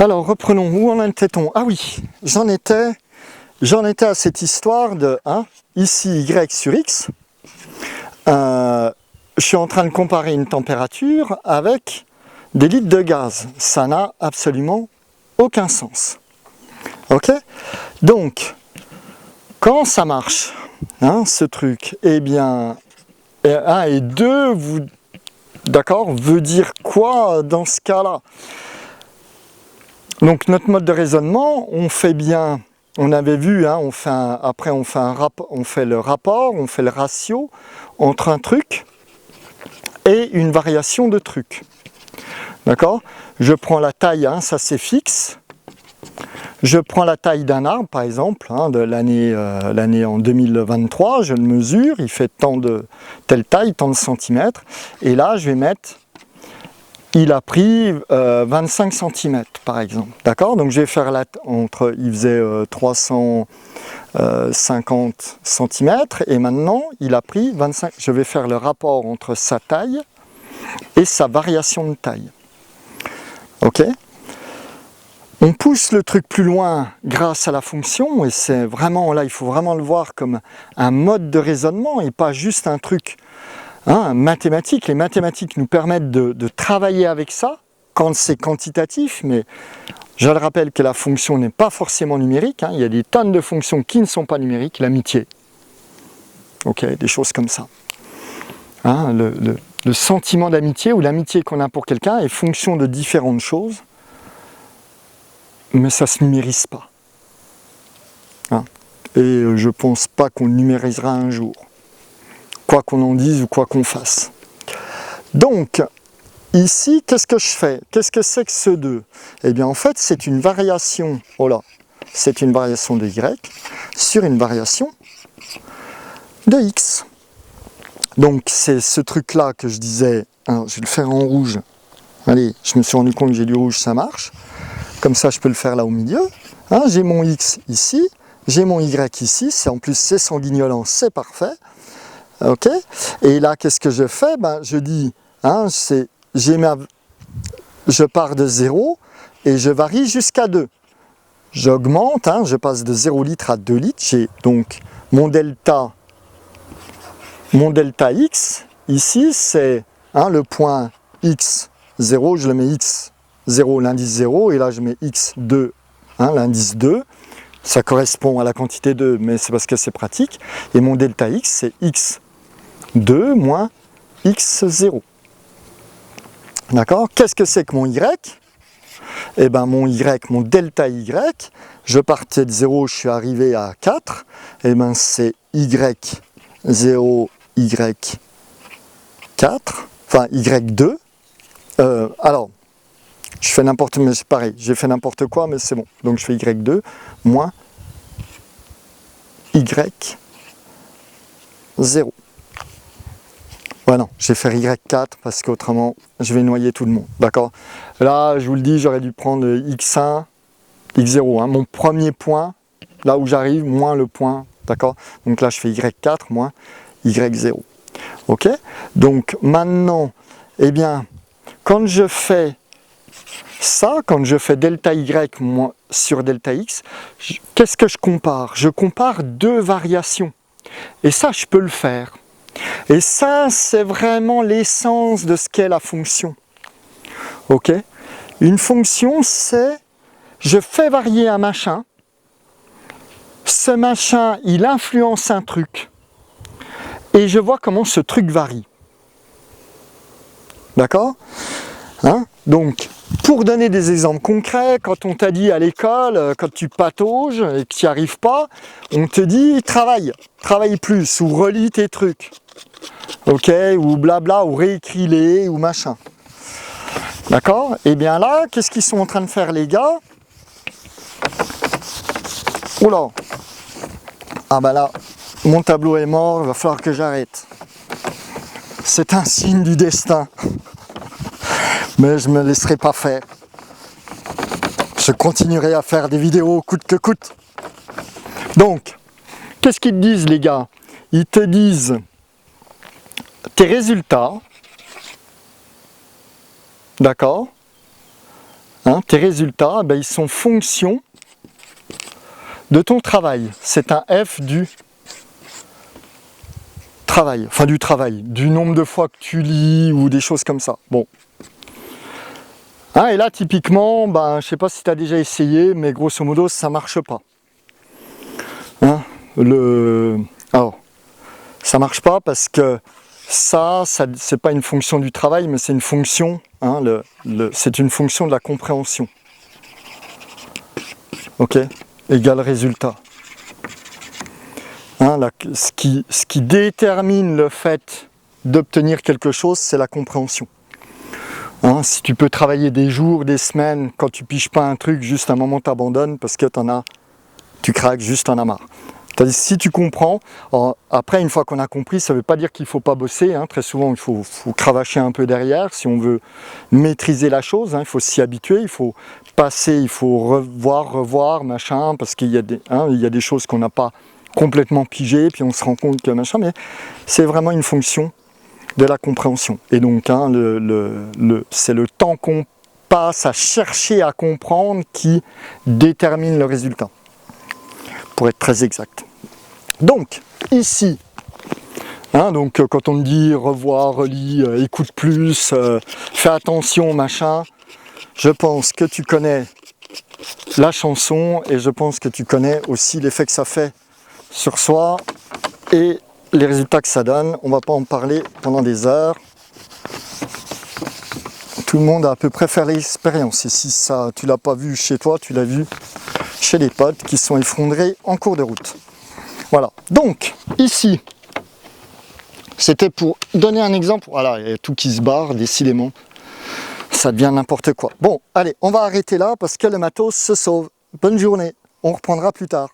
Alors, reprenons. Où en était-on? Ah oui, j'en étais à cette histoire de ici Y sur X. Je suis en train de comparer une température avec des litres de gaz. Ça n'a absolument aucun sens. Ok? Donc, quand ça marche, ce truc, eh bien, 1 et 2, d'accord, veut dire quoi dans ce cas-là? Donc notre mode de raisonnement, on fait bien, on avait vu, on fait le rapport, on fait le ratio entre un truc et une variation de truc. D'accord? Je prends la taille, ça c'est fixe. Je prends la taille d'un arbre, par exemple, de l'année en 2023, je le mesure, il fait telle taille, tant de centimètres, et là je vais mettre, il a pris 25 cm par exemple, d'accord? Donc je vais faire il faisait 350 cm, et maintenant il a pris 25, je vais faire le rapport entre sa taille et sa variation de taille, ok? On pousse le truc plus loin grâce à la fonction, et c'est vraiment là, il faut vraiment le voir comme un mode de raisonnement et pas juste un truc mathématique. Les mathématiques nous permettent de travailler avec ça quand c'est quantitatif, mais je le rappelle que la fonction n'est pas forcément numérique. Il y a des tonnes de fonctions qui ne sont pas numériques, l'amitié, ok, des choses comme ça. Le sentiment d'amitié ou l'amitié qu'on a pour quelqu'un est fonction de différentes choses. Mais ça ne se numérise pas. Et je ne pense pas qu'on le numérisera un jour. Quoi qu'on en dise ou quoi qu'on fasse. Donc, ici, qu'est-ce que je fais? Qu'est-ce que c'est que ce 2? Eh bien, en fait, c'est une variation, c'est une variation de Y sur une variation de X. Donc, c'est ce truc-là que je disais, je vais le faire en rouge. Allez, je me suis rendu compte que j'ai du rouge, ça marche. Comme ça, je peux le faire là au milieu. J'ai mon X ici, j'ai mon Y ici. En plus, c'est sanguignolant, c'est parfait. Ok. Et là, qu'est-ce que je fais? Je dis, je pars de 0 et je varie jusqu'à 2. J'augmente, je passe de 0 litre à 2 litres. J'ai donc mon delta X. Ici, c'est le point X0, je le mets X. 0, l'indice 0, et là je mets x2, l'indice 2, ça correspond à la quantité 2, mais c'est parce que c'est pratique, et mon delta x c'est x2 moins x0. D'accord? Qu'est-ce que c'est que mon y? Eh bien mon delta y, je partais de 0, je suis arrivé à 4, eh bien c'est y0, y4, enfin y2, alors, je fais n'importe, mais c'est pareil, j'ai fait n'importe quoi, mais c'est bon. Donc je fais y2 moins y0. Ouais, non, je vais faire y4 parce qu'autrement, je vais noyer tout le monde. D'accord? Là, je vous le dis, j'aurais dû prendre x1, x0. Mon premier point, là où j'arrive, moins le point. D'accord? Donc là, je fais y4 moins y0. Ok? Donc maintenant, eh bien, quand je fais ça, quand je fais delta y sur delta x, qu'est-ce que je compare? Je compare deux variations. Et ça, je peux le faire. Et ça, c'est vraiment l'essence de ce qu'est la fonction. Ok? Une fonction, c'est, je fais varier un machin. Ce machin, il influence un truc. Et je vois comment ce truc varie. D'accord? Donc, pour donner des exemples concrets, quand on t'a dit à l'école, quand tu patauges et que tu n'y arrives pas, on te dit travaille plus, ou relis tes trucs, ok, ou blabla, ou réécris-les, ou machin. D'accord? Et bien là, qu'est-ce qu'ils sont en train de faire les gars? Oula! Ah bah là, mon tableau est mort, il va falloir que j'arrête. C'est un signe du destin. Mais je ne me laisserai pas faire. Je continuerai à faire des vidéos coûte que coûte. Donc, qu'est-ce qu'ils te disent les gars? Ils te disent tes résultats, d'accord, Hein, tes résultats, ben, ils sont fonction de ton travail. C'est un F du travail, enfin du travail, du nombre de fois que tu lis ou des choses comme ça. Bon. Hein, et là, typiquement, ben, je ne sais pas si tu as déjà essayé, mais grosso modo, ça ne marche pas. Hein, alors, ça ne marche pas parce que ça c'est pas une fonction du travail, mais c'est une fonction, hein, c'est une fonction de la compréhension. Ok, égale résultat. Hein, ce qui détermine le fait d'obtenir quelque chose, c'est la compréhension. Hein, si tu peux travailler des jours, des semaines, quand tu piges pas un truc, juste un moment t'abandonnes parce que tu craques, juste t'en as marre. Si tu comprends, après une fois qu'on a compris, ça ne veut pas dire qu'il ne faut pas bosser, hein. Très souvent il faut cravacher un peu derrière si on veut maîtriser la chose, hein. Il faut s'y habituer, il faut passer, il faut revoir, machin, parce qu'il y a des choses qu'on n'a pas complètement pigées, puis on se rend compte que machin, mais c'est vraiment une fonction de la compréhension. Et donc hein, c'est le temps qu'on passe à chercher à comprendre qui détermine le résultat, pour être très exact. Donc, ici, hein, donc, quand on te dit revoir, relis, écoute plus, fais attention, machin, je pense que tu connais la chanson et je pense que tu connais aussi l'effet que ça fait sur soi et les résultats que ça donne. On ne va pas en parler pendant des heures. Tout le monde a à peu près fait l'expérience. Et si ça, tu ne l'as pas vu chez toi, tu l'as vu chez les potes qui sont effondrés en cours de route. Voilà, donc ici, c'était pour donner un exemple. Voilà, il y a tout qui se barre, décidément, ça devient n'importe quoi. Bon, allez, on va arrêter là parce que le matos se sauve. Bonne journée, on reprendra plus tard.